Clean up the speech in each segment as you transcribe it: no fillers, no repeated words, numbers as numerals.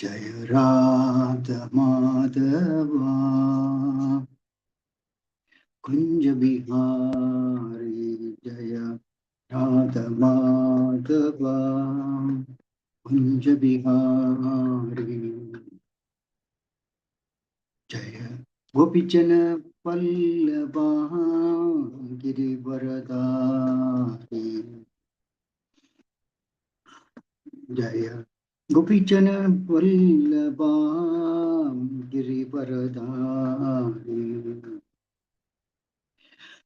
जय राधा माधवा कुंज बिहारी जय राधा माधवा कुंज बिहारी जय गोपीजन वल्लभा गिरिवरधारी जय गोपीजन वल्लभा गिरिवरधारी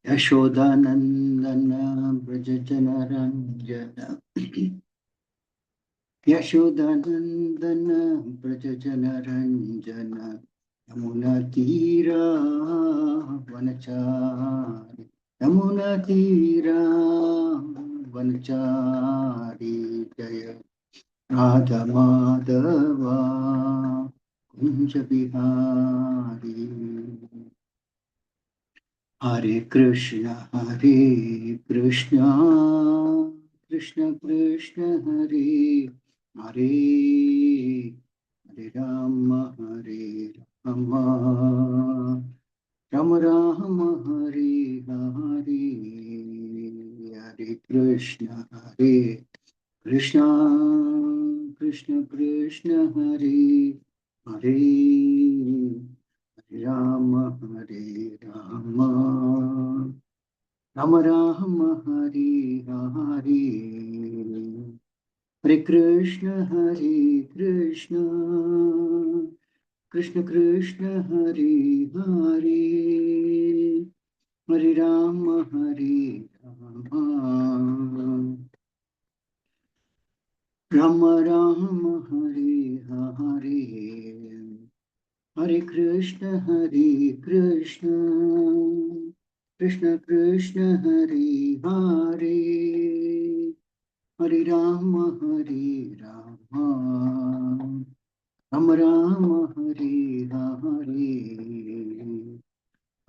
यशोदानंदन ब्रज जन रंजन यशोदानंदन ब्रज जन रंजन यमुना तीरा वनचारी यमुना तीरा वनचारी जय राधा माधवा कुंज बिहारी हरे कृष्ण कृष्ण कृष्ण हरे हरे हरे राम राम राम हरे हरे हरे कृष्ण कृष्ण कृष्ण हरे हरे राम राम राम हरे हरे हरे कृष्ण कृष्ण कृष्ण हरे हरे हरे राम राम हरे हरे हरे कृष्ण कृष्ण कृष्ण हरे हरे हरे राम राम हरे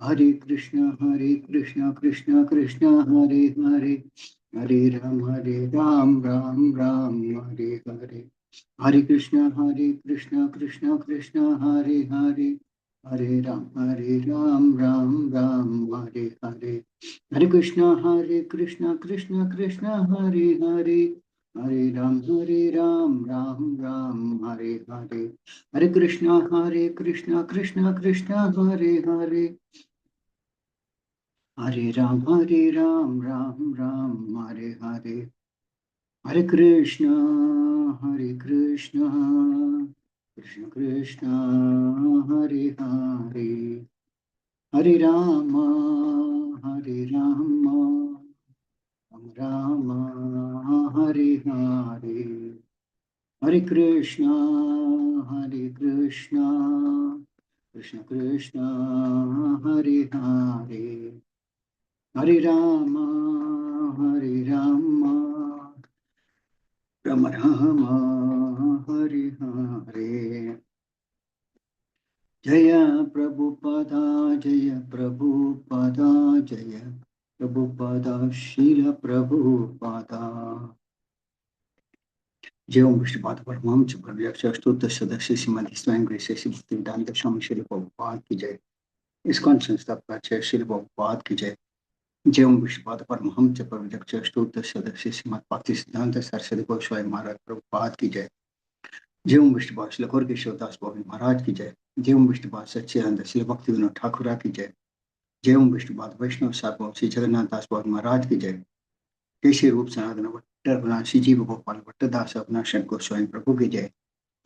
हरे हरे कृष्ण कृष्ण कृष्ण हरे हरे हरे राम राम हरे हरे हरे कृष्ण कृष्ण कृष्ण हरे हरे हरे राम राम हरे हरे हरे कृष्ण कृष्ण कृष्ण हरे हरे हरे राम राम हरे हरे हरे कृष्ण कृष्ण कृष्ण हरे हरे हरे राम राम हरे हरे हरे कृष्ण कृष्ण कृष्ण हरे हरे हरे राम राम हरे हरे हरे कृष्ण कृष्ण कृष्ण हरे हरे हरे राम राम हरे हरे जय प्रभुपादा जय प्रभुपादा जय प्रभुपादा शील प्रभुपादा जय ओम विष्णुपाद परमहंस प्रव्यक्ष अष्टोत्तर सदस्य श्रीमद् स्वयं ग्रेसी भक्तिवेदांत स्वामी श्री प्रभुपाद की जय। इस्कॉन संस्थापक श्री प्रभुपाद की जय। जय ओम विष्णुपाद परमहंस प्रव्यक्ष अष्टोत्तर सदस्य श्रीमद् भक्ति सिद्धांत सरस्वती गोस्वामी महाराज प्रभुपाद की जय। जय ओम विष्णुपाद श्री लखोर केशवदास बाबू महाराज की जय। जय ओम विष्णुपाद सच्चिदानंद श्री भक्ति विनोद ठाकुर की जय। जय ओम विष्णुपाद वैष्णव सार्वभौम श्री जगन्नाथ दास बाबू महाराज की जय। केशरी रूप सनातन भट्ट श्री जीव गोपाल भट्टदास अविनाश गोस्वामी प्रभु की जय।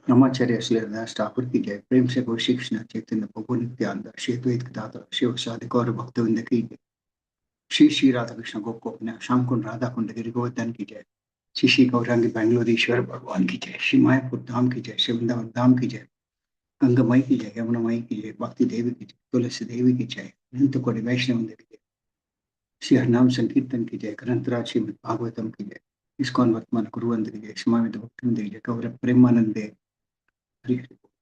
ब्रह्मचर्य श्रीदास ठाकुर की जय। प्रेम से गौ श्री कृष्ण चैतन्य प्रभु नित्यानंद श्री द्वैत दाता शिव साधि गौर भक्तवृंद की जय। श्री राधा कृष्ण गोप श्याम कुंड राधा कुंड गिरि गोवर्धन की जय। श्री गौरांगी बेंगलोरीश्वर भगवान की जय। श्री मायापुर धाम की जय। श्री वृंदावन धाम की जय। गंगा माई की जय। यमुना माई की जय। भक्ति देवी की जय। तुलसी देवी की जय। अनंत कोटि वैष्णव की जय। श्री हरनाम संकीर्तन की जय। ग्रंथराज श्रीमद् भागवतम की जय। इस्कॉन वर्तमान गुरुवंद की जय। समावित भक्ति की जय। गौर Premanand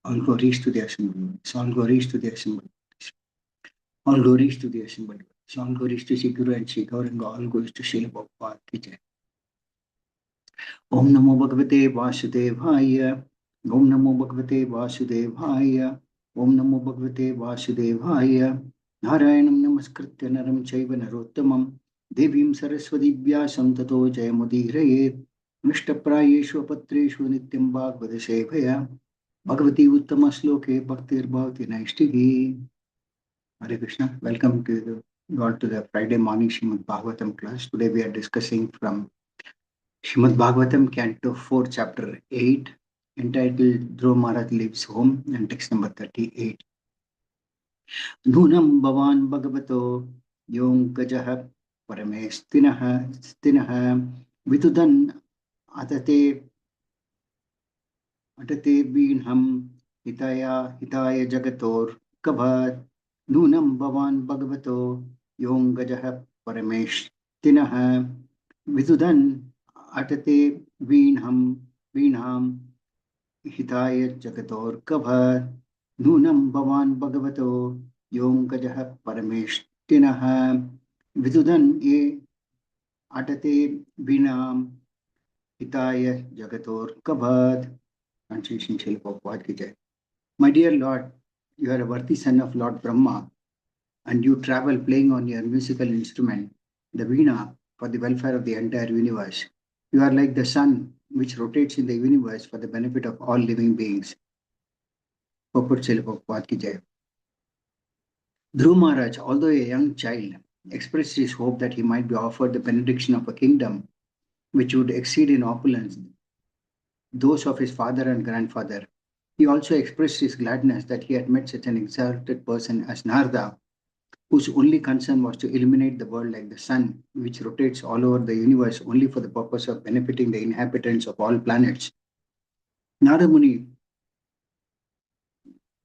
all glories to the assembly. All glories to the assembly. All glories to the assembly. All glories to Sri Guru and Sri Gauranga. All glories to Srila Prabhupada की जय। ओम नमो भगवते वासुदेवाय Om Namo Bhagavate Vasudevaya. Om Namo Bhagavate Vasudevaya. Narayanam Namaskritya Naram Chaiva Narottamam Devim Saraswati Vyasam Tato Jayamudiraye Nishtaprayeshu Patreshu Nityam Bhagavata Sevaya Bhagavati Uttama Sloke Bhaktir Bhavati Naishtigi. Hare Krishna. Welcome to the Friday morning Srimad Bhagavatam class. Today we are discussing from Srimad Bhagavatam, Canto 4, Chapter 8, entitled Dhruva Maharaj Leaves Home, and text number 38. Nunam Bhavan Bhagavato Yom Gajaha Paramestinah Vitudan Atate Binham Hitaya Jagator Kabhat Nunam Bhavan Bhagavato Yom Gajaha Paramestinah Vitudan Atate Binham Hitaya Jagator Kabhat Nunam Bhavan Bhagavato Yom Gajaha Parameshtinah Vidudan E Atate Binam Hitaya Jagator Kabhat. Translation Srila Prabhupada ki jai. My dear Lord, you are a worthy son of Lord Brahma, and you travel playing on your musical instrument, the Veena, for the welfare of the entire universe. You are like the sun which rotates in the universe for the benefit of all living beings. Purport Srila Prabhupada ki jai. Dhruva Maharaj, although a young child, expressed his hope that he might be offered the benediction of a kingdom which would exceed in opulence those of his father and grandfather. He also expressed his gladness that he had met such an exalted person as Narada, whose only concern was to illuminate the world like the sun, which rotates all over the universe only for the purpose of benefiting the inhabitants of all planets. Narada Muni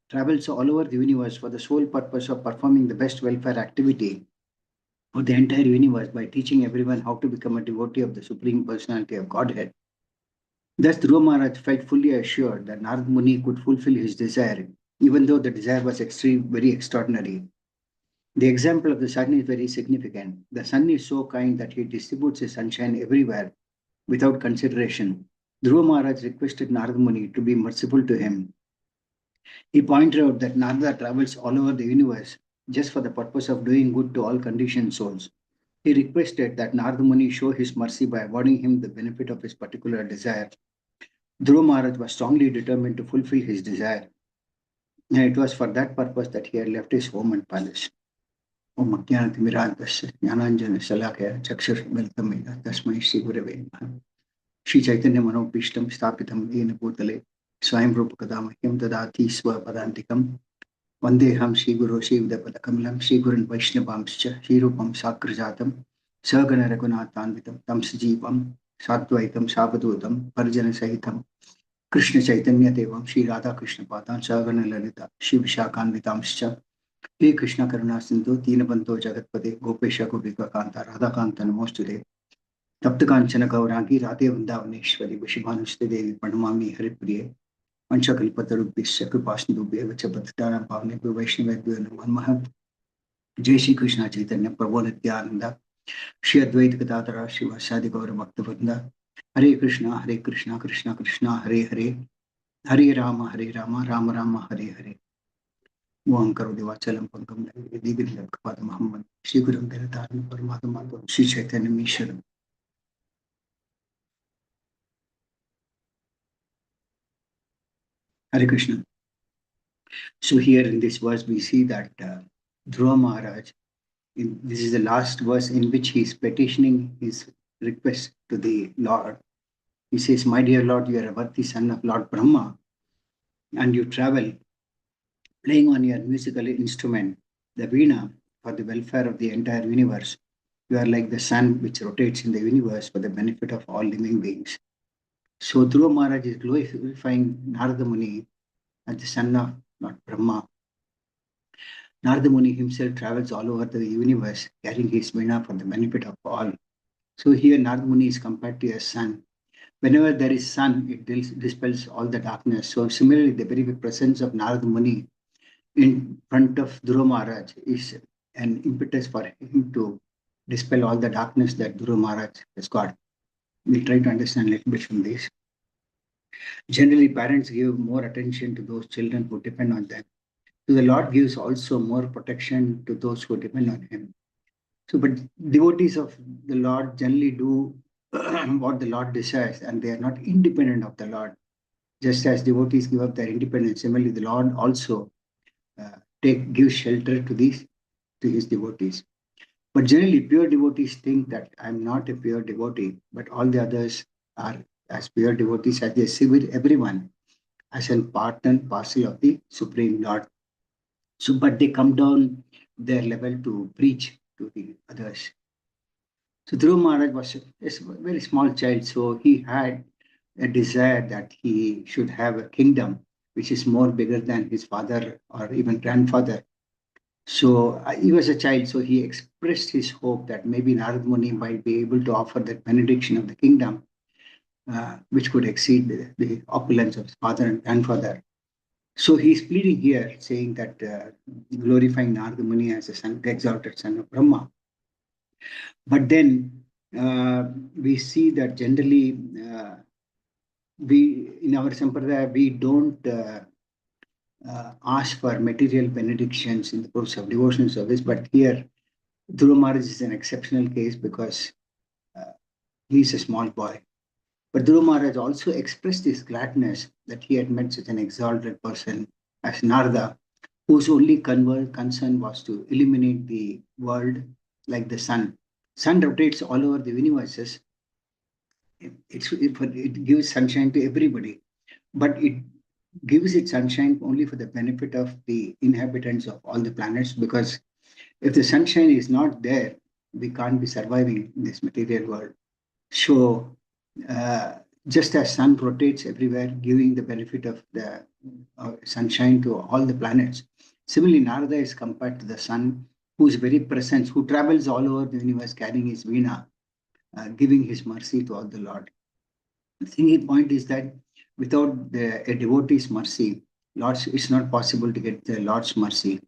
travels all over the universe for the sole purpose of performing the best welfare activity for the entire universe by teaching everyone how to become a devotee of the Supreme Personality of Godhead. Thus, Dhruva Maharaj felt fully assured that Narad Muni could fulfill his desire, even though the desire was very extraordinary. The example of the sun is very significant. The sun is so kind that he distributes his sunshine everywhere without consideration. Dhruva Maharaj requested Narad Muni to be merciful to him. He pointed out that Narada travels all over the universe just for the purpose of doing good to all conditioned souls. He requested that Narada Muni show his mercy by awarding him the benefit of his particular desire. Dhruva Maharaj was strongly determined to fulfill his desire, and it was for that purpose that he had left his home and palace. Om Ajnanatimirandasya Jnananjana Shalakaya Chakshurmilitam Yena Tasmai Shri Gurave Namaha. Shri Chaitanya Manopishtam Sthapitam Yena Bhutale Swayam Rupa Kadamahyam Dadati Swapadantikam Vandeham Shri Guru Shri Vidapadakamlam Shri Gurun Vaishnavamscha Shri Rupam Sakrajatam Sagana Raghunathanvitam Tam Sajivam Sadvaitam Savadutam Parjana Sahitam Krishna Chaitanya Devam Shri Radha Krishna Padan Sagana Lalita Shri Vishakanvitamscha He Krishna Karuna Sindhu Deenabandho Jagatpade Gopesha Gopika Kanta Radha Kanta Namostude Tapta Kanchana Gaurangi Radhe Vrindavaneshwari Vishibhanuste Devi Pranamami Haripriye Panchakalpatarubhisya Kripasnubhya Vachapatitana Bhavne Vaishnavebhyo Namo Namaha. Jai Shri Krishna Chaitanya Prabhu Nityananda Shri Advaita Gadadhara Shivasadi Gaura Bhaktivinoda Hare Krishna Krishna Krishna Hare Hare Hare Rama Rama Rama Hare Hare. Om Karo Devachalam Pankam Digri Kapad Muhammad Shri Guru Devatana Paramatma Shri Chaitanya Mishra. Hare Krishna. So here in this verse we see that Dhruva Maharaj, this is the last verse in which he is petitioning his request to the Lord. He says, my dear Lord, you are a worthy son of Lord Brahma, and you travel playing on your musical instrument, the Veena, for the welfare of the entire universe. You are like the sun which rotates in the universe for the benefit of all living beings. So Dhruva Maharaj is glorifying Narada Muni as the son of Lord Brahma. Narada Muni himself travels all over the universe carrying his Veena for the benefit of all. So here Narada Muni is compared to a sun. Whenever there is sun, it dispels all the darkness. So similarly, the very presence of Narada Muni in front of Dhruva Maharaj is an impetus for him to dispel all the darkness that Dhruva Maharaj has got. We'll try to understand a little bit from this. Generally, parents give more attention to those children who depend on them. So the Lord gives also more protection to those who depend on Him. So, but devotees of the Lord generally do what the Lord desires, and they are not independent of the Lord. Just as devotees give up their independence, similarly, the Lord also gives shelter to His devotees. But generally, pure devotees think that I'm not a pure devotee, but all the others are as pure devotees as they see with everyone as a part and parcel of the Supreme Lord. So, but they come down their level to preach to the others. So Dhruv Maharaj was a very small child, so he had a desire that he should have a kingdom which is more bigger than his father or even grandfather. So he was a child, so he expressed his hope that maybe Narad Muni might be able to offer that benediction of the kingdom, which could exceed the opulence of his father and grandfather. So he's pleading here, saying that glorifying Narad Muni as a son, the exalted son of Brahma. But then we see that generally we in our sampradaya we don't ask for material benedictions in the course of devotional service. But here, Dhruva Maharaj is an exceptional case because he is a small boy. But Dhruva Maharaj also expressed his gladness that he had met such an exalted person as Narada, whose only concern was to illuminate the world like the sun. Sun rotates all over the universes. It gives sunshine to everybody, but it gives it sunshine only for the benefit of the inhabitants of all the planets. Because if the sunshine is not there, we can't be surviving in this material world. So, just as sun rotates everywhere, giving the benefit of the sunshine to all the planets, similarly, Narada is compared to the sun, whose very presence, who travels all over the universe carrying his veena, giving his mercy to all the Lord. The thinking point is that without a devotee's mercy, it's not possible to get the Lord's mercy.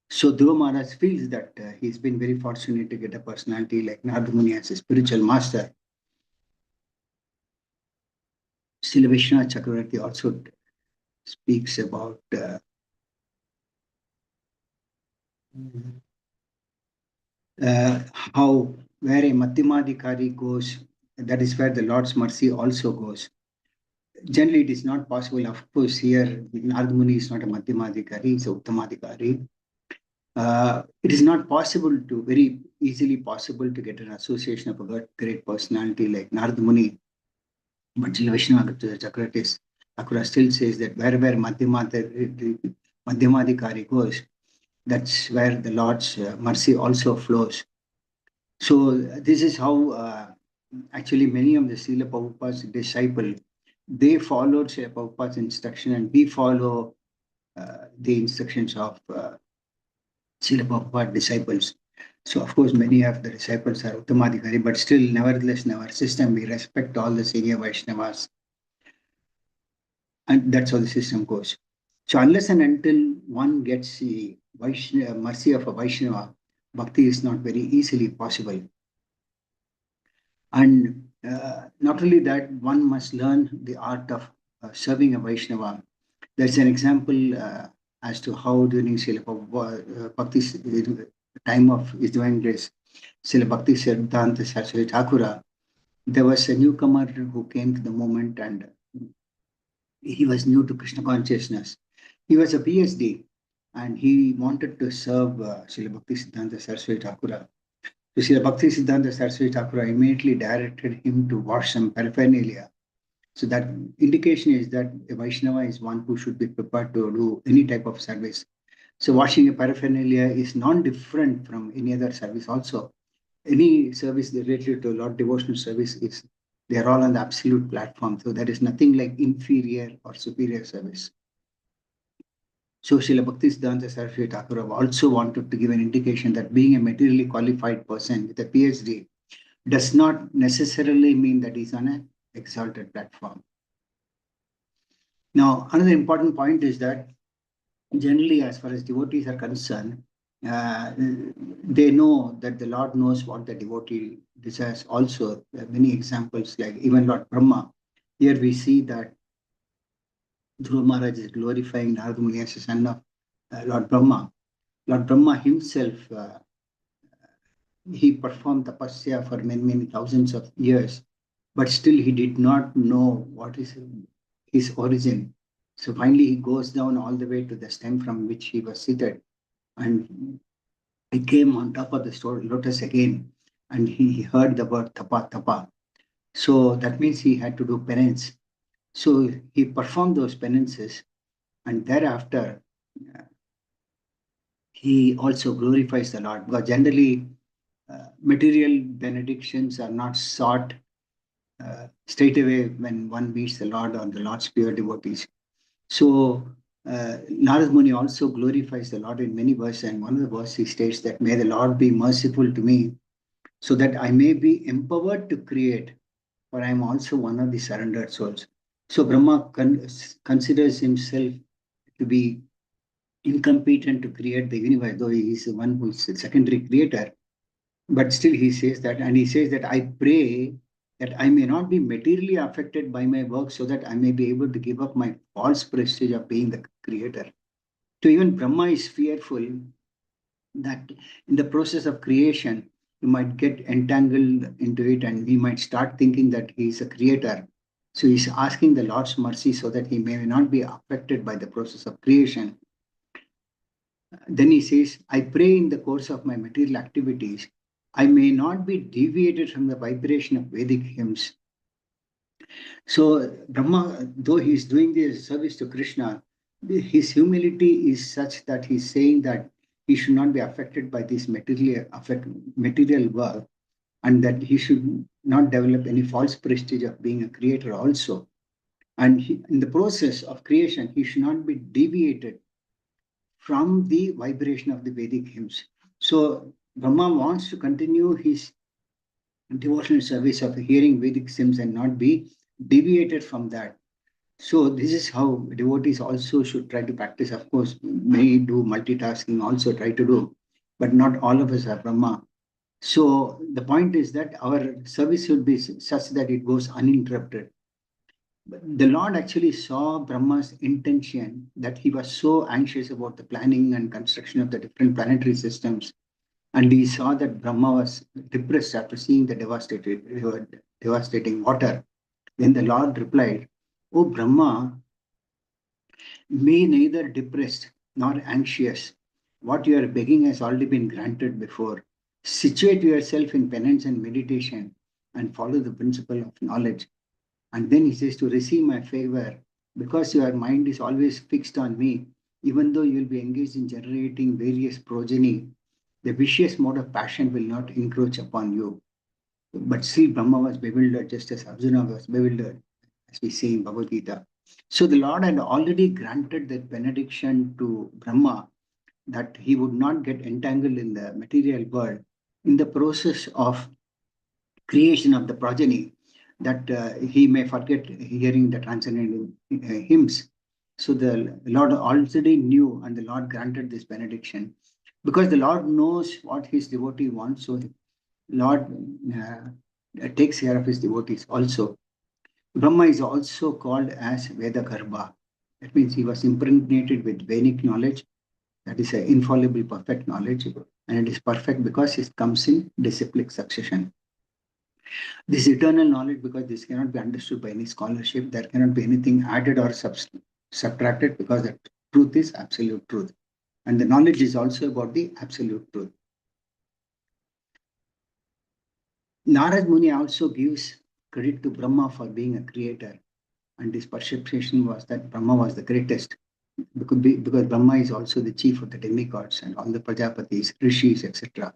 So Dhruva Maharaj feels that he's been very fortunate to get a personality like Narada Muni as a spiritual master. Srila Vishwanath Chakravarti also speaks about how where a Madhyamadikari goes, that is where the Lord's mercy also goes. Generally, it is not possible. Of course, here Narada Muni is not a Madhyamadikari, he's a Uttamadikari. It is not possible to very easily possible to get an association of a great personality like Narada Muni. But Srila Vishwanath Chakravarti Akura still says that wherever Madhyamadikari goes, that's where the Lord's mercy also flows. So this is how actually many of the Srila Prabhupada's disciples, they followed Srila Prabhupada's instruction, and we follow the instructions of Srila Prabhupada disciples. So of course many of the disciples are Uttamadhikari, but still nevertheless in our system we respect all the senior Vaishnavas, and that's how the system goes. So unless and until one gets the mercy of a Vaishnava, bhakti is not very easily possible. And not only that, one must learn the art of serving a Vaishnava. There's an example as to how during Srila Bhakti's time of His Divine Grace, Srila Bhakti Siddhanta Saraswati Thakura, there was a newcomer who came to the moment, and he was new to Krishna consciousness. He was a PhD and he wanted to serve Srila Bhakti Siddhanta Saraswati Thakura. So Srila Bhakti Siddhanta Saraswati Thakura immediately directed him to wash some paraphernalia. So that indication is that a Vaishnava is one who should be prepared to do any type of service. So washing a paraphernalia is non-different from any other service also. Any service related to Lord devotional service is, they are all on the absolute platform. So there is nothing like inferior or superior service. So Srila Bhakti Siddhanta Saraswati Thakur also wanted to give an indication that being a materially qualified person with a PhD does not necessarily mean that he's on an exalted platform. Now, another important point is that generally, as far as devotees are concerned, they know that the Lord knows what the devotee desires. Also, there are many examples, like even Lord Brahma. Here we see that Dhruva Maharaj is glorifying Narada Muni as a son of Lord Brahma. Lord Brahma himself, he performed tapasya for many, many thousands of years, but still he did not know what is his origin. So finally, he goes down all the way to the stem from which he was seated, and he came on top of the lotus again, and he heard the word tapa tapa. So that means he had to do penance. So he performed those penances, and thereafter he also glorifies the Lord. Because generally, material benedictions are not sought straight away when one meets the Lord or the Lord's pure devotees. So Narad Muni also glorifies the Lord in many verses, and one of the verses he states that, "May the Lord be merciful to me, so that I may be empowered to create, for I am also one of the surrendered souls." So Brahma considers himself to be incompetent to create the universe, though he is the one who is a secondary creator. But still he says that, and he says that, "I pray that I may not be materially affected by my work, so that I may be able to give up my false prestige of being the creator." So even Brahma is fearful that in the process of creation, he might get entangled into it and he might start thinking that he is a creator. So he's asking the Lord's mercy so that he may not be affected by the process of creation. Then he says, "I pray in the course of my material activities, I may not be deviated from the vibration of Vedic hymns." So Brahma, though he is doing this service to Krishna, his humility is such that he's saying that he should not be affected by this material work, and that he should not develop any false prestige of being a creator also. And in the process of creation, he should not be deviated from the vibration of the Vedic hymns. So Brahma wants to continue his devotional service of hearing Vedic hymns and not be deviated from that. So this is how devotees also should try to practice. Of course, may do multitasking, also try to do, but not all of us are Brahma. So the point is that our service should be such that it goes uninterrupted. But the Lord actually saw Brahma's intention, that he was so anxious about the planning and construction of the different planetary systems. And he saw that Brahma was depressed after seeing the devastating water. Then the Lord replied, "O Brahma, be neither depressed nor anxious. What you are begging has already been granted before. Situate yourself in penance and meditation and follow the principle of knowledge." And then he says, "To receive my favor, because your mind is always fixed on me, even though you will be engaged in generating various progeny, the vicious mode of passion will not encroach upon you." But still, Brahma was bewildered, just as Arjuna was bewildered, as we see in Bhagavad Gita. So the Lord had already granted that benediction to Brahma, that he would not get entangled in the material world in the process of creation of the progeny, that he may forget hearing the transcendental hymns. So the Lord already knew, and the Lord granted this benediction because the Lord knows what his devotee wants. So Lord takes care of his devotees also. Brahma is also called as Veda Garbha. That means he was impregnated with Vedic knowledge, that is an infallible, perfect knowledge, and it is perfect because it comes in disciplic succession. This eternal knowledge, because this cannot be understood by any scholarship, there cannot be anything added or subtracted, because the truth is absolute truth. And the knowledge is also about the absolute truth. Narad Muni also gives credit to Brahma for being a creator, and his perception was that Brahma was the greatest, because Brahma is also the chief of the demigods and all the Prajapatis, rishis, etc.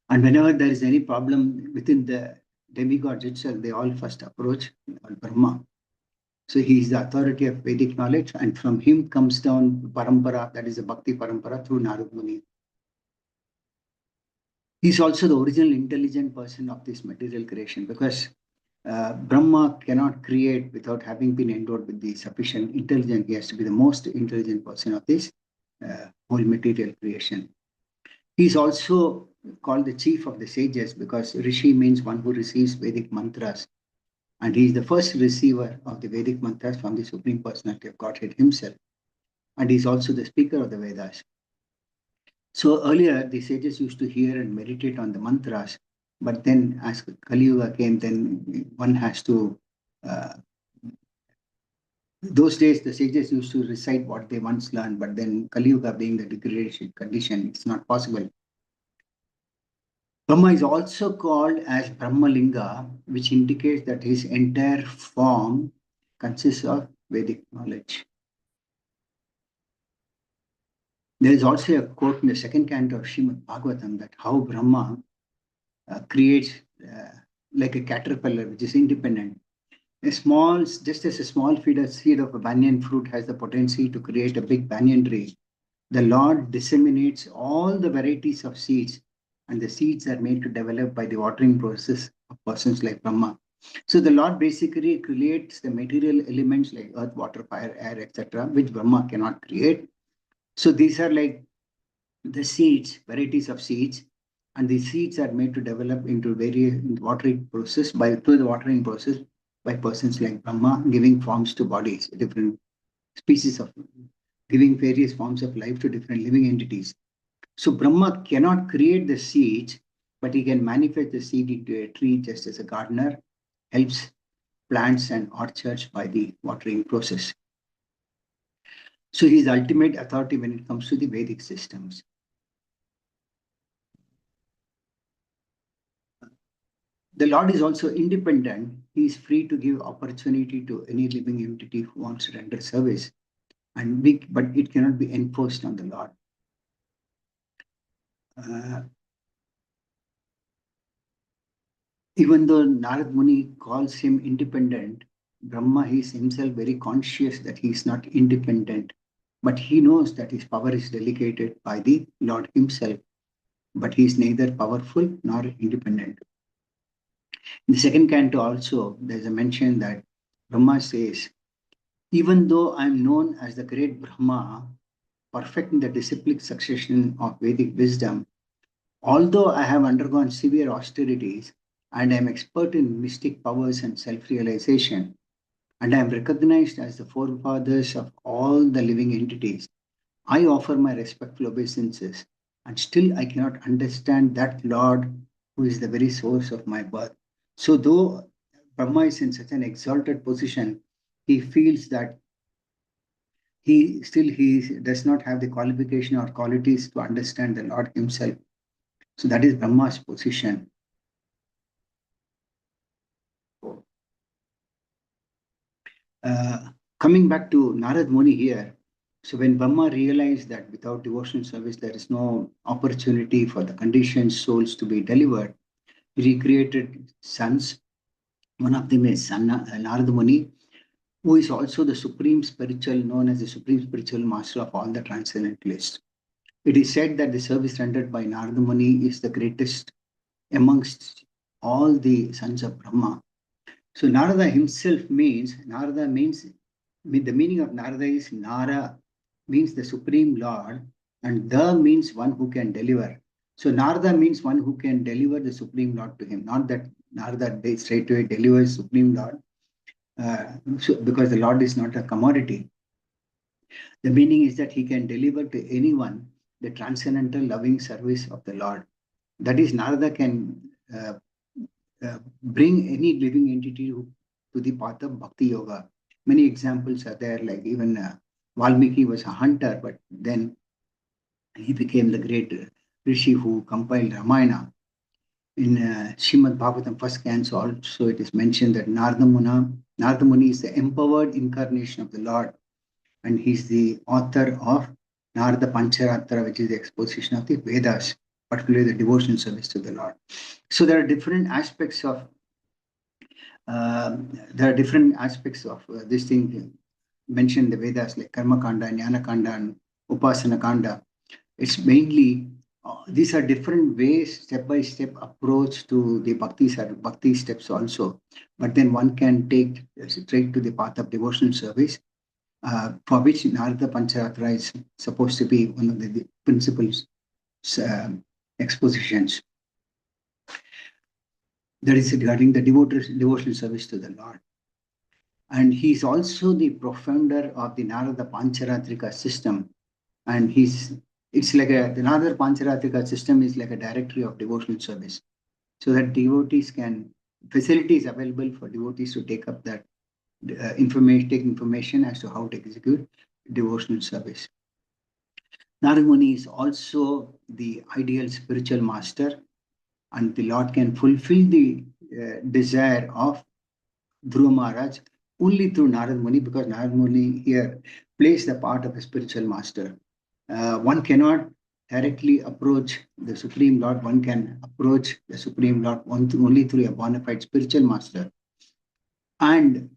And whenever there is any problem within the demigods itself, they all first approach Brahma. So he is the authority of Vedic knowledge, and from him comes down parampara, that is the Bhakti parampara through Narad Muni. He is also the original intelligent person of this material creation, because Brahma cannot create without having been endowed with the sufficient intelligence. He has to be the most intelligent person of this whole material creation. He is also called the chief of the sages, because Rishi means one who receives Vedic mantras. And he is the first receiver of the Vedic mantras from the Supreme Personality of Godhead himself. And he is also the speaker of the Vedas. So earlier, the sages used to hear and meditate on the mantras, but then as Kali Yuga came, then one has to, those days the sages used to recite what they once learned, but then Kali Yuga being the degradation condition, it's not possible. Brahma is also called as Brahmalinga, which indicates that his entire form consists of Vedic knowledge. There is also a quote in the second canto of Srimad Bhagavatam that how Brahma creates like a caterpillar which is independent. Just as a small seed of a banyan fruit has the potency to create a big banyan tree, the Lord disseminates all the varieties of seeds, and the seeds are made to develop by the watering process of persons like Brahma. So the Lord basically creates the material elements like earth, water, fire, air, etc., which Brahma cannot create. So these are like the seeds, varieties of seeds, and the seeds are made to develop into various watering process through the watering process by persons like Brahma, giving forms to bodies, different species of, giving various forms of life to different living entities. So Brahma cannot create the seeds, but he can manifest the seed into a tree just as a gardener helps plants and orchards by the watering process. So he is the ultimate authority when it comes to the Vedic systems. The Lord is also independent. He is free to give opportunity to any living entity who wants to render service, but it cannot be enforced on the Lord. Even though Narad Muni calls him independent, Brahma is himself very conscious that he is not independent, but he knows that his power is delegated by the Lord himself, but he is neither powerful nor independent. In the second canto also, there's a mention that Brahma says, even though I am known as the great Brahma, perfect in the disciplic succession of Vedic wisdom, although I have undergone severe austerities and I am expert in mystic powers and self-realization, and I am recognized as the forefathers of all the living entities, I offer my respectful obeisances, and still I cannot understand that Lord who is the very source of my birth. So though Brahma is in such an exalted position, he feels that he does not have the qualification or qualities to understand the Lord himself. So that is Brahma's position. Coming back to Narad Muni here, so when Brahma realized that without devotional service there is no opportunity for the conditioned souls to be delivered, he recreated sons. One of them is Narad Muni, who is also the supreme spiritual, known as the supreme spiritual master of all the transcendentalists. It is said that the service rendered by Narada Muni is the greatest amongst all the sons of Brahma. So Narada himself the meaning of Narada is Nara means the supreme Lord, and the means one who can deliver. So Narada means one who can deliver the supreme Lord to him, not that Narada straight away delivers supreme Lord, because the Lord is not a commodity. The meaning is that he can deliver to anyone the transcendental loving service of the Lord. That is, Narada can bring any living entity to the path of Bhakti Yoga. Many examples are there, like even Valmiki was a hunter, but then he became the great rishi who compiled Ramayana. In Srimad Bhagavatam first canto also it is mentioned that Narada Muni is the empowered incarnation of the Lord, and he's the author of Narada Pancharatra, which is the exposition of the Vedas, particularly the devotional service to the Lord. So there are different aspects of this thing mentioned in the Vedas, like Karma Kanda, Jnana Kanda, and Upasana Kanda. It's mainly these are different ways, step-by-step approach to the bhakti steps also. But then one can take straight to the path of devotional service, for which Narada Pancharatra is supposed to be one of the principal expositions. That is regarding the devotional service to the Lord. And he's also the profounder of the Narada Pancharatrika system. And it's like the Narada Pancharatrika system is like a directory of devotional service. So that devotees facilities available for devotees to take up that take information as to how to execute devotional service. Narada Muni is also the ideal spiritual master, and the Lord can fulfill the desire of Dhruva Maharaj only through Narada Muni, because Narada Muni here plays the part of a spiritual master. One cannot directly approach the Supreme Lord. One can approach the Supreme Lord only through a bona fide spiritual master. And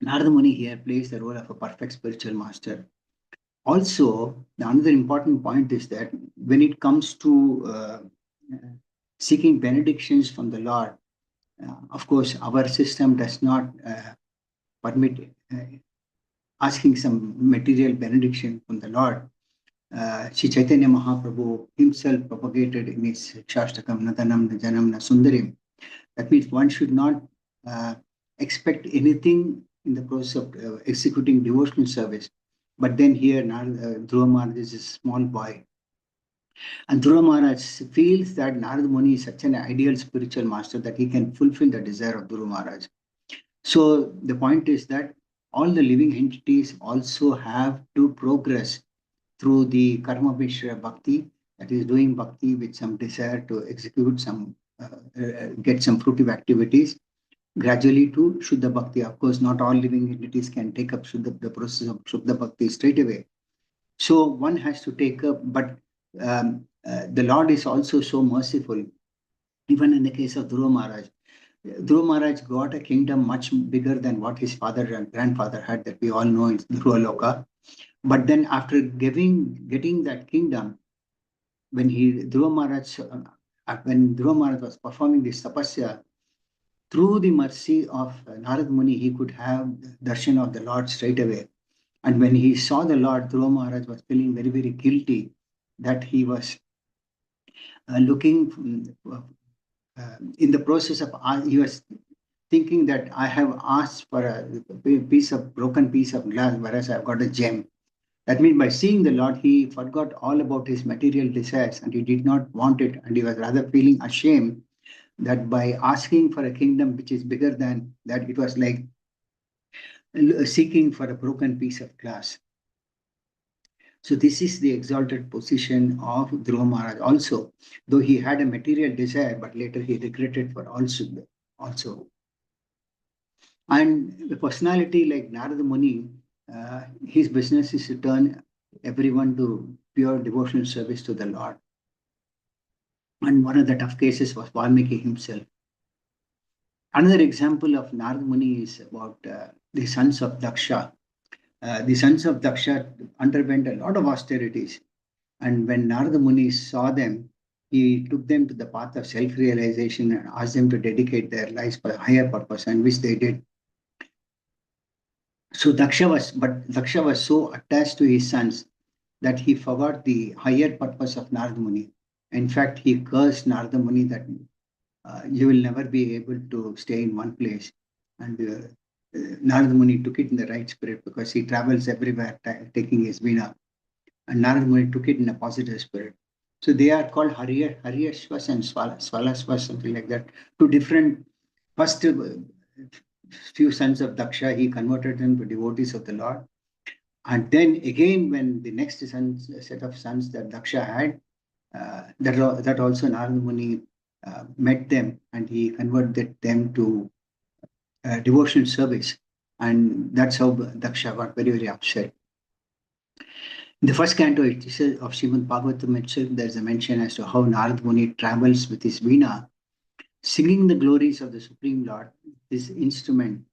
Narada Muni here plays the role of a perfect spiritual master. Also, another important point is that when it comes to seeking benedictions from the Lord, of course, our system does not permit asking some material benediction from the Lord. Sri Chaitanya Mahaprabhu himself propagated in his Shastakam Nadanam Najanam Nasundarim. That means one should not expect anything in the process of executing devotional service. But then here, Dhruva Maharaj is a small boy. And Dhruva Maharaj feels that Narada Muni is such an ideal spiritual master that he can fulfill the desire of Dhruva Maharaj. So the point is that all the living entities also have to progress through the Karma Mishra Bhakti, that is doing bhakti with some desire to execute some, get some fruitive activities, gradually to Shuddha Bhakti. Of course, not all living entities can take up the process of Shuddha Bhakti straight away. So one has to take up, but the Lord is also so merciful. Even in the case of Dhruva Maharaj, Dhruva Maharaj got a kingdom much bigger than what his father and grandfather had, that we all know is Dhruva Loka. But then after getting that kingdom, when Dhruva Maharaj was performing this tapasya, through the mercy of Narad Muni, he could have darshan of the Lord straight away. And when he saw the Lord, Dhruva Maharaj was feeling very, very guilty that he was looking in the process of, he was thinking that I have asked for a broken piece of glass, whereas I've got a gem. That means by seeing the Lord, he forgot all about his material desires and he did not want it. And he was rather feeling ashamed that by asking for a kingdom which is bigger than that, it was like seeking for a broken piece of glass. So this is the exalted position of Dhruva Maharaj also, though he had a material desire, but later he regretted for also. And a personality like Narada Muni, his business is to turn everyone to pure devotional service to the Lord. And one of the tough cases was Valmiki himself. Another example of Narada Muni is about the sons of Daksha. The sons of Daksha underwent a lot of austerities. And when Narada Muni saw them, he took them to the path of self-realization and asked them to dedicate their lives for a higher purpose, and which they did. So Daksha was so attached to his sons that he forgot the higher purpose of Narada Muni. In fact, he cursed Narada Muni that you will never be able to stay in one place. And Narada Muni took it in the right spirit because he travels everywhere taking his veena. And Narada Muni took it in a positive spirit. So they are called Haryashvas and Swalasvas, something like that. Two different, first few sons of Daksha, he converted them to devotees of the Lord. And then again, when the next set of sons that Daksha had, that also Narada Muni met them and he converted them to devotional service. And that's how Daksha got very, very upset. In the first canto of Srimad Bhagavatam itself, there's a mention as to how Narada Muni travels with his veena, singing the glories of the Supreme Lord, this instrument.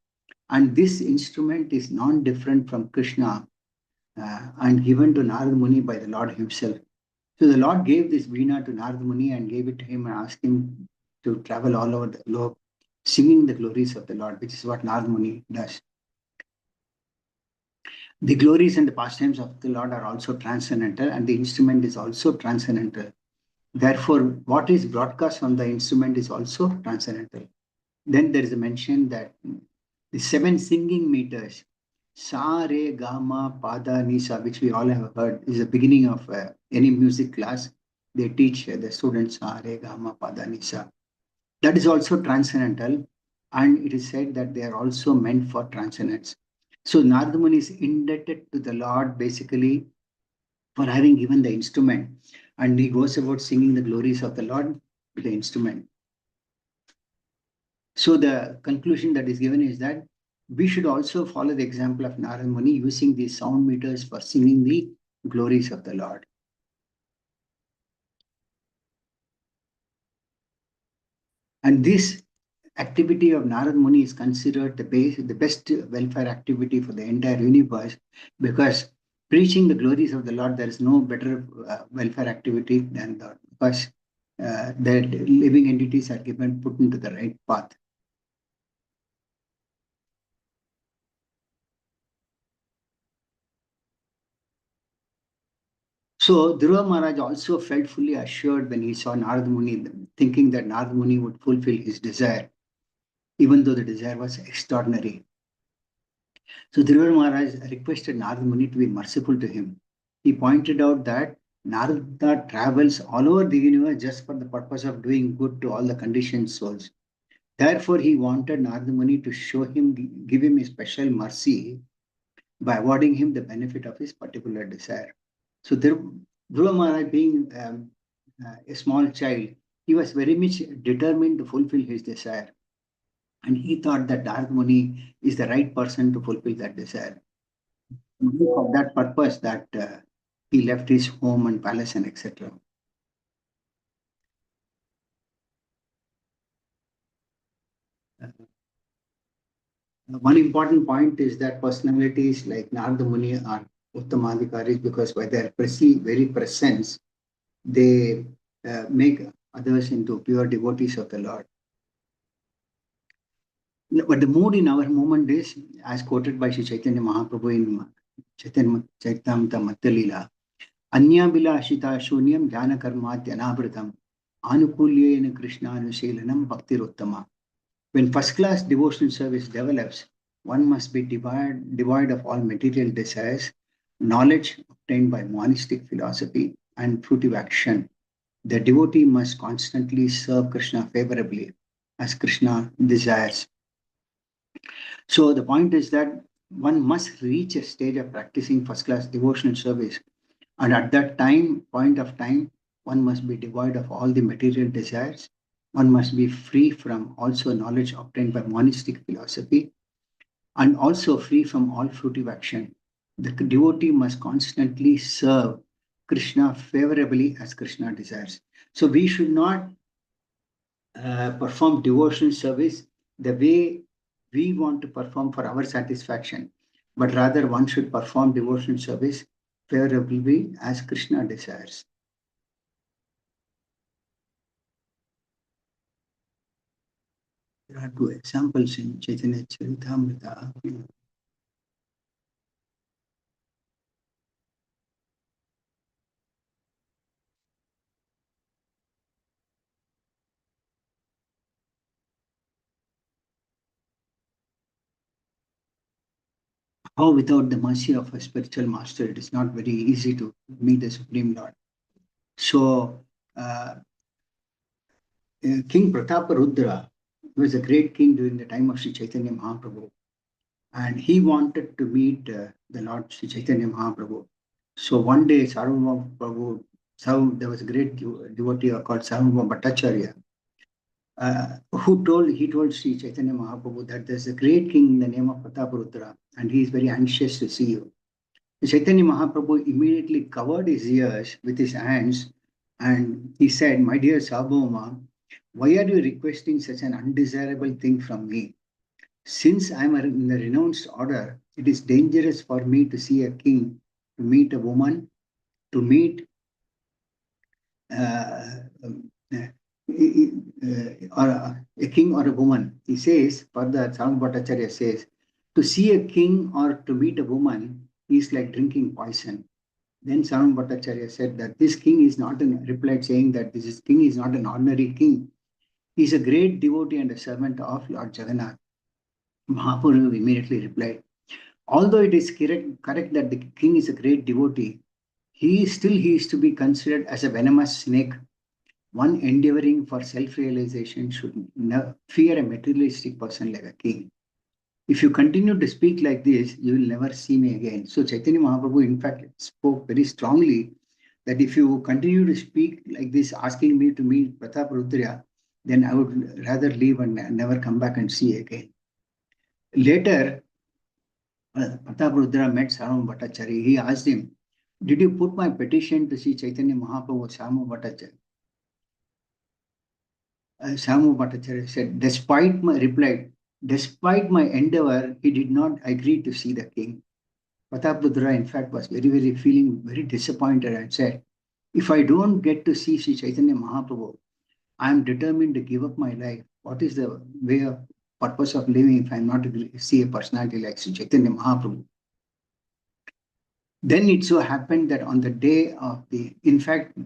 And this instrument is non-different from Krishna and given to Narada Muni by the Lord himself. So the Lord gave this veena to Narada Muni and gave it to him and asked him to travel all over the globe, singing the glories of the Lord, which is what Narada Muni does. The glories and the pastimes of the Lord are also transcendental, and the instrument is also transcendental. Therefore, what is broadcast on the instrument is also transcendental. Then there is a mention that the seven singing meters, Sa, Re, Ga, Ma, Pa, Da, Ni, Sa, which we all have heard, is the beginning of any music class. They teach the students Sa, Re, Ga, Ma, Pa, Da, Ni, Sa. That is also transcendental, and it is said that they are also meant for transcendence. So Narada Muni is indebted to the Lord basically for having given the instrument, and he goes about singing the glories of the Lord with the instrument. So the conclusion that is given is that we should also follow the example of Narada Muni using these sound meters for singing the glories of the Lord. And this activity of Narad Muni is considered the best welfare activity for the entire universe, because preaching the glories of the Lord, there is no better welfare activity than that, because the living entities are put into the right path. So Dhruva Maharaj also felt fully assured when he saw Narad Muni, thinking that Narad Muni would fulfill his desire, even though the desire was extraordinary. So Dhruva Maharaj requested Narada Muni to be merciful to him. He pointed out that Narada travels all over the universe just for the purpose of doing good to all the conditioned souls. Therefore, he wanted Narada Muni to show him, give him a special mercy by awarding him the benefit of his particular desire. So Dhruva Maharaj, being a small child, he was very much determined to fulfill his desire. And he thought that Narada Muni is the right person to fulfill that desire. For that purpose that he left his home and palace and etc. One important point is that personalities like Narada Muni are Uttamadhikaris because by their very presence, they make others into pure devotees of the Lord. But the mood in our moment is, as quoted by Sri Chaitanya Mahaprabhu in Chaitanya Chaitamrita Mattalila, Anyabhilashita Shunyam Jnana Karmadhyanabritam Anukulyena Krishna Anushailanam Bhaktiruttama. When first class devotional service develops, one must be devoid of all material desires, knowledge obtained by monistic philosophy, and fruitive action. The devotee must constantly serve Krishna favorably as Krishna desires. So the point is that one must reach a stage of practicing first class devotional service. And at that point of time, one must be devoid of all the material desires. One must be free from also knowledge obtained by monistic philosophy and also free from all fruitive action. The devotee must constantly serve Krishna favorably as Krishna desires. So we should not perform devotional service the way we want to perform for our satisfaction, but rather one should perform devotional service favorably as Krishna desires. There are two examples in Chaitanya Charitamrita. How without the mercy of a spiritual master, it is not very easy to meet the Supreme Lord. So, King Prataparudra was a great king during the time of Sri Chaitanya Mahaprabhu, and he wanted to meet the Lord Sri Chaitanya Mahaprabhu. So one day, Sarvabhauma Prabhu, there was a great devotee called Sarvabhauma Bhattacharya, he told Sri Chaitanya Mahaprabhu that there's a great king in the name of Prataparudra, and he is very anxious to see you. Chaitanya Mahaprabhu immediately covered his ears with his hands and he said, "My dear Sarvabhauma, why are you requesting such an undesirable thing from me? Since I am in the renounced order, it is dangerous for me to see a king, to meet a woman, to meet uh, or a king or a woman." He says, further, Sam Bhattacharya says, to see a king or to meet a woman is like drinking poison. Then Sarvam Bhattacharya said that this king is not replied saying that this king is not an ordinary king. He is a great devotee and a servant of Lord Jagannath. Mahaprabhu immediately replied, although it is correct that the king is a great devotee, he is to be considered as a venomous snake. One endeavoring for self-realization should fear a materialistic person like a king. If you continue to speak like this, you will never see me again. So Chaitanya Mahaprabhu, in fact, spoke very strongly that if you continue to speak like this, asking me to meet Pratap Rudra, then I would rather leave and never come back and see again. Later, Pratap Rudra met Sarvam Bhattacharya. He asked him, did you put my petition to see Chaitanya Mahaprabhu? Sarvam Bhattacharya? Sarvam Bhattacharya said, despite my endeavor, he did not agree to see the king. Pratap Rudra, in fact, was very feeling very disappointed and said, if I don't get to see Sri Chaitanya Mahaprabhu, I am determined to give up my life. What is the way of purpose of living if I am not to see a personality like Sri Chaitanya Mahaprabhu? Then it so happened that on the day of the, in fact,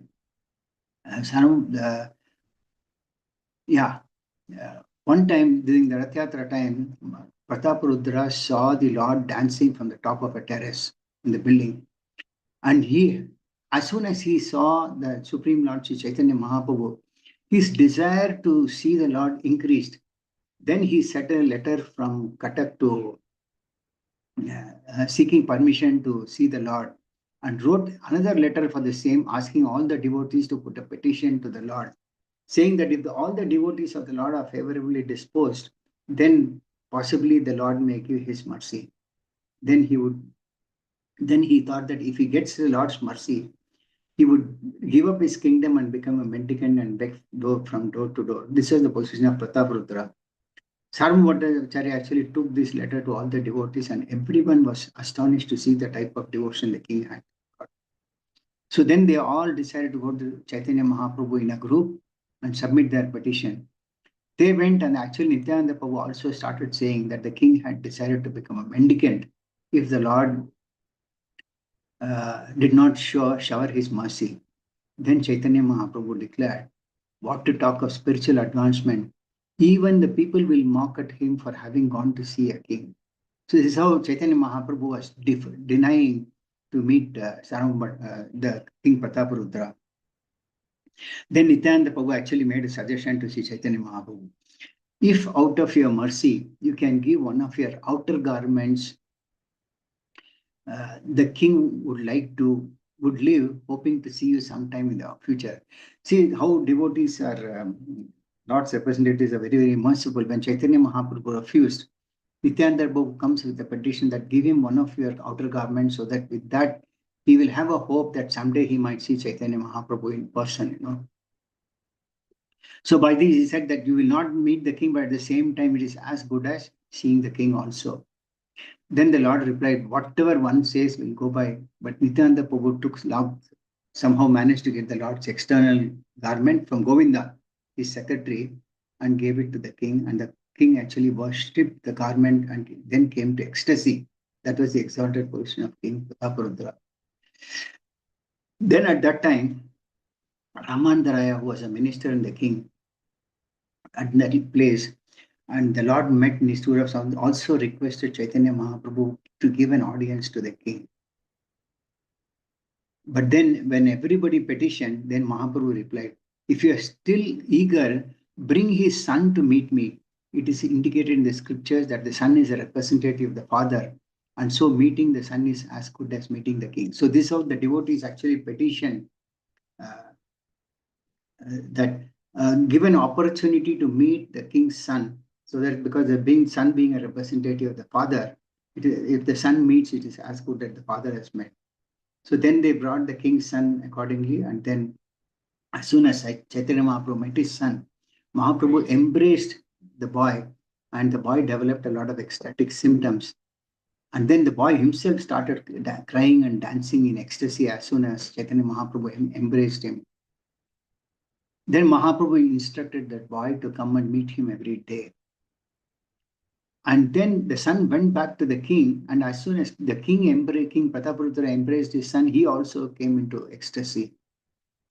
one time during the Rath Yatra time, Pratap Rudra saw the Lord dancing from the top of a terrace in the building. And he, as soon as he saw the Supreme Lord Sri Chaitanya Mahaprabhu, his desire to see the Lord increased. Then he sent a letter from Cuttack to seeking permission to see the Lord and wrote another letter for the same, asking all the devotees to put a petition to the Lord, saying that if all the devotees of the Lord are favorably disposed, then possibly the Lord may give his mercy. Then he thought that if he gets the Lord's mercy, he would give up his kingdom and become a mendicant and beg from door to door. This is the position of Pratap Rudra. Sarvam Bhattacharya actually took this letter to all the devotees, and everyone was astonished to see the type of devotion the king had. So then they all decided to go to Chaitanya Mahaprabhu in a group and submit their petition. They went, and actually Nityananda Prabhu also started saying that the king had decided to become a mendicant if the Lord did not shower his mercy. Then Chaitanya Mahaprabhu declared, what to talk of spiritual advancement? Even the people will mock at him for having gone to see a king. So this is how Chaitanya Mahaprabhu was denying to meet the King Prataparudra. Then Nityananda Prabhu actually made a suggestion to Sri Chaitanya Mahaprabhu. If out of your mercy, you can give one of your outer garments, the king would live hoping to see you sometime in the future. See how devotees are, Lord's representatives are very merciful. When Chaitanya Mahaprabhu refused, Nityananda Prabhu comes with a petition that give him one of your outer garments so that with that he will have a hope that someday he might see Chaitanya Mahaprabhu in person, So by this he said that you will not meet the king, but at the same time it is as good as seeing the king also. Then the Lord replied, whatever one says will go by. But Nityananda Prabhu somehow managed to get the Lord's external garment from Govinda, his secretary, and gave it to the king. And the king actually worshipped the garment and then came to ecstasy. That was the exalted position of King Prataparudra. Then at that time, Ramandaraya, who was a minister in the king at that place, and the Lord met Nistura, also requested Chaitanya Mahaprabhu to give an audience to the king. But then when everybody petitioned, then Mahaprabhu replied, if you are still eager, bring his son to meet me. It is indicated in the scriptures that the son is a representative of the father. And so meeting the son is as good as meeting the king. So this is how the devotees actually petition that given opportunity to meet the king's son. So that because the son being a representative of the father, if the son meets, it is as good that the father has met. So then they brought the king's son accordingly, and then as soon as Chaitanya Mahaprabhu met his son, Mahaprabhu embraced the boy, and the boy developed a lot of ecstatic symptoms. And then the boy himself started crying and dancing in ecstasy as soon as Chaitanya Mahaprabhu embraced him. Then Mahaprabhu instructed that boy to come and meet him every day. And then the son went back to the king, and as soon as the King Prataparudra embraced his son, he also came into ecstasy.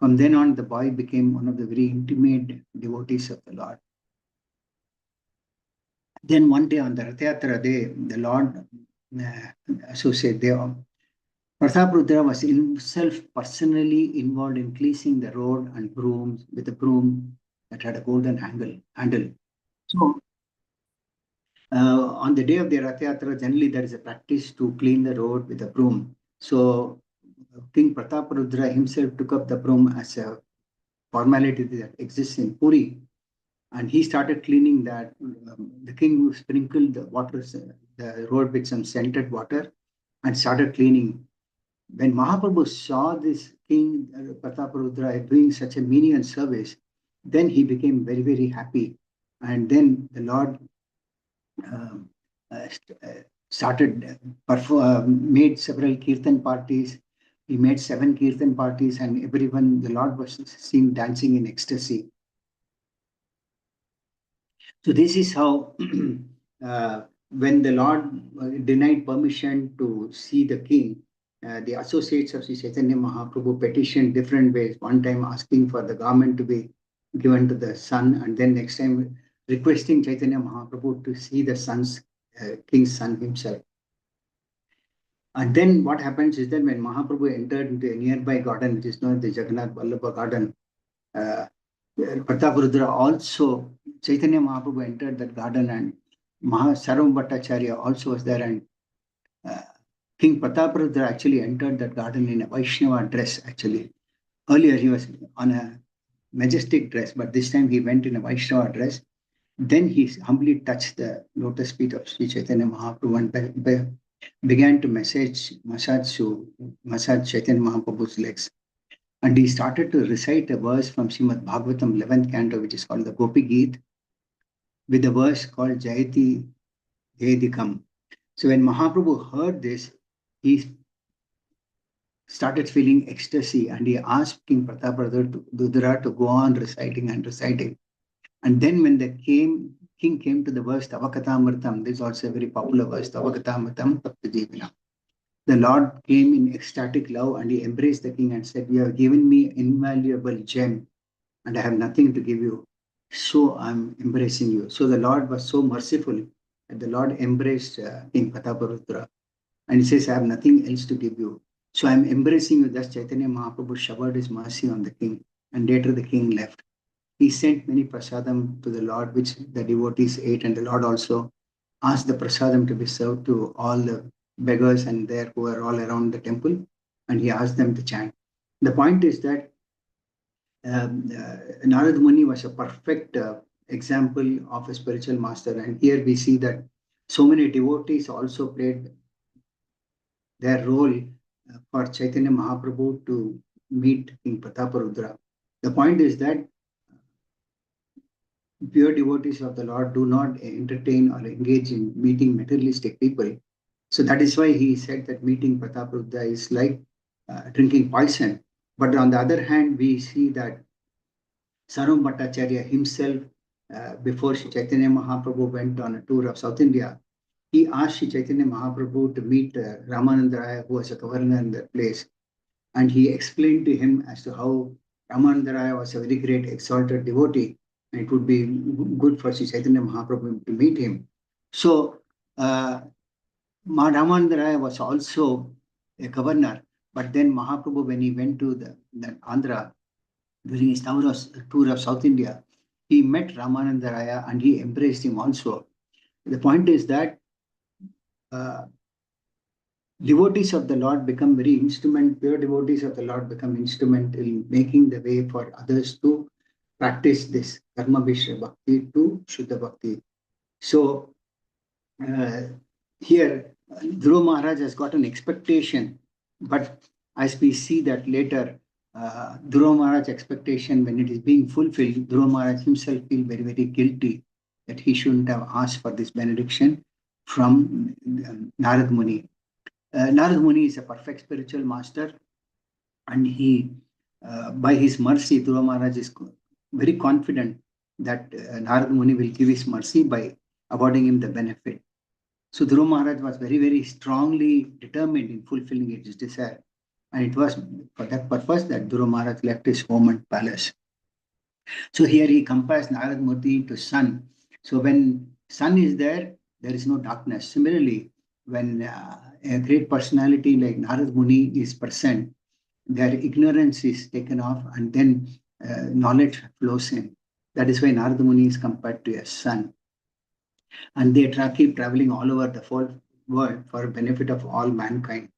From then on, the boy became one of the very intimate devotees of the Lord. Then one day on the Rath Yatra day, the Lord associate there, Prataparudra was himself personally involved in cleansing the road and brooms with a broom that had a golden handle. So on the day of the Rath Yatra, generally there is a practice to clean the road with a broom. So King Prataparudra himself took up the broom as a formality that exists in Puri, and he started cleaning that. The king sprinkled the road with some scented water, and started cleaning. When Mahaprabhu saw this king Prataparudra doing such a menial service, then he became very, very happy. And then the Lord um, started made several kirtan parties. He made 7 kirtan parties, and everyone, the Lord was seen dancing in ecstasy. So this is how, when the Lord denied permission to see the king, the associates of Sri Chaitanya Mahaprabhu petitioned different ways. One time asking for the garment to be given to the son, and then next time requesting Chaitanya Mahaprabhu to see the king's son himself. And then what happens is that when Mahaprabhu entered into a nearby garden, which is known as the Jagannath Vallabha garden, Prataparudra also, Chaitanya Mahaprabhu entered that garden, and Sarvam Bhattacharya also was there, and King Prataparudra actually entered that garden in a Vaishnava dress. Actually, earlier he was on a majestic dress, but this time he went in a Vaishnava dress. Then he humbly touched the lotus feet of Sri Chaitanya Mahaprabhu and began to massage Chaitanya Mahaprabhu's legs. And he started to recite a verse from Srimad Bhagavatam 11th canto, which is called the Gopi Geet, with a verse called Jayati Jayadikam. So when Mahaprabhu heard this, he started feeling ecstasy, and he asked King Prataparudra to go on reciting and reciting. And then when the king came to the verse Tavakatamritam, this is also a very popular verse, Tavakatamritam Taptajivinam. The Lord came in ecstatic love, and he embraced the king and said, "You have given me invaluable gem, and I have nothing to give you. So I'm embracing you." So the Lord was so merciful that the Lord embraced King Prataparudra. And he says, "I have nothing else to give you. So I'm embracing you." Thus Chaitanya Mahaprabhu showered his mercy on the king. And later the king left. He sent many prasadam to the Lord, which the devotees ate, and the Lord also asked the prasadam to be served to all the beggars and there who were all around the temple, and he asked them to chant. The point is that Narad Muni was a perfect example of a spiritual master, and here we see that so many devotees also played their role for Chaitanya Mahaprabhu to meet King Prataparudra. The point is that pure devotees of the Lord do not entertain or engage in meeting materialistic people. So that is why he said that meeting Prataparudra is like drinking poison. But on the other hand, we see that Sarvam Bhattacharya himself, before Sri Chaitanya Mahaprabhu went on a tour of South India, he asked Sri Chaitanya Mahaprabhu to meet Ramananda Raya, who was a governor in that place. And he explained to him as to how Ramananda Raya was a very great exalted devotee, and it would be good for Sri Chaitanya Mahaprabhu to meet him. So Ramananda Raya was also a governor, but then Mahaprabhu, when he went to the Andhra during his tour of South India, he met Ramananda Raya and he embraced him also. The point is that devotees of the Lord become pure devotees of the Lord become instrumental in making the way for others to practice this Karma Vishra Bhakti to Shuddha Bhakti. So here, Dhruva Maharaj has got an expectation, but as we see that later, Dhruva Maharaj's expectation, when it is being fulfilled, Dhruva Maharaj himself feels very, very guilty that he shouldn't have asked for this benediction from Narad Muni. Narad Muni is a perfect spiritual master, and he, by his mercy, Dhruva Maharaj is very confident that Narad Muni will give his mercy by awarding him the benefit. So Dhruva Maharaj was very, very strongly determined in fulfilling his desire. And it was for that purpose that Dhruva Maharaj left his home and palace. So here he compares Narad Murti to sun. So when sun is there, there is no darkness. Similarly, when a great personality like Narad Muni is present, their ignorance is taken off and then knowledge flows in. That is why Narad Muni is compared to a sun. And they keep traveling all over the whole world for benefit of all mankind,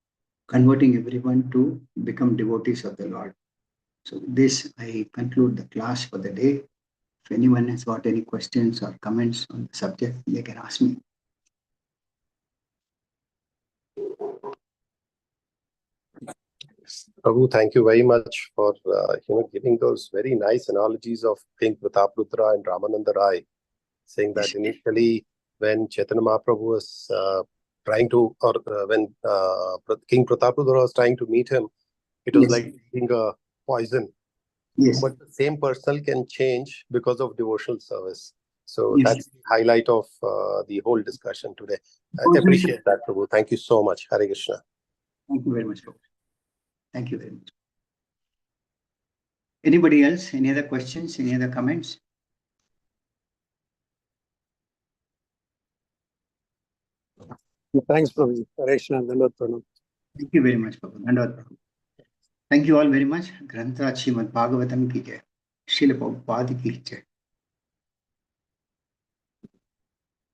converting everyone to become devotees of the Lord. So this, I conclude the class for the day. If anyone has got any questions or comments on the subject, they can ask me. Prabhu, thank you very much for giving those very nice analogies of King Prataprudra and Ramananda Rai, saying that initially when Chaitanya Mahaprabhu was trying to, or when King Prataprudra was trying to meet him, it was like taking a poison. Yes. But the same person can change because of devotional service. So that's the highlight of the whole discussion today. I appreciate that, Prabhu. Thank you so much. Hare Krishna. Thank you very much, Prabhu. Thank you very much. Anybody else? Any other questions? Any other comments? Thanks, Prabhu. Hare Krishna. Thank you very much, Prabhu. Dandavad Prabhu. Thank you all very much. Grantha Srimad Bhagavatam ki jai. Srila Prabhupada ki jai.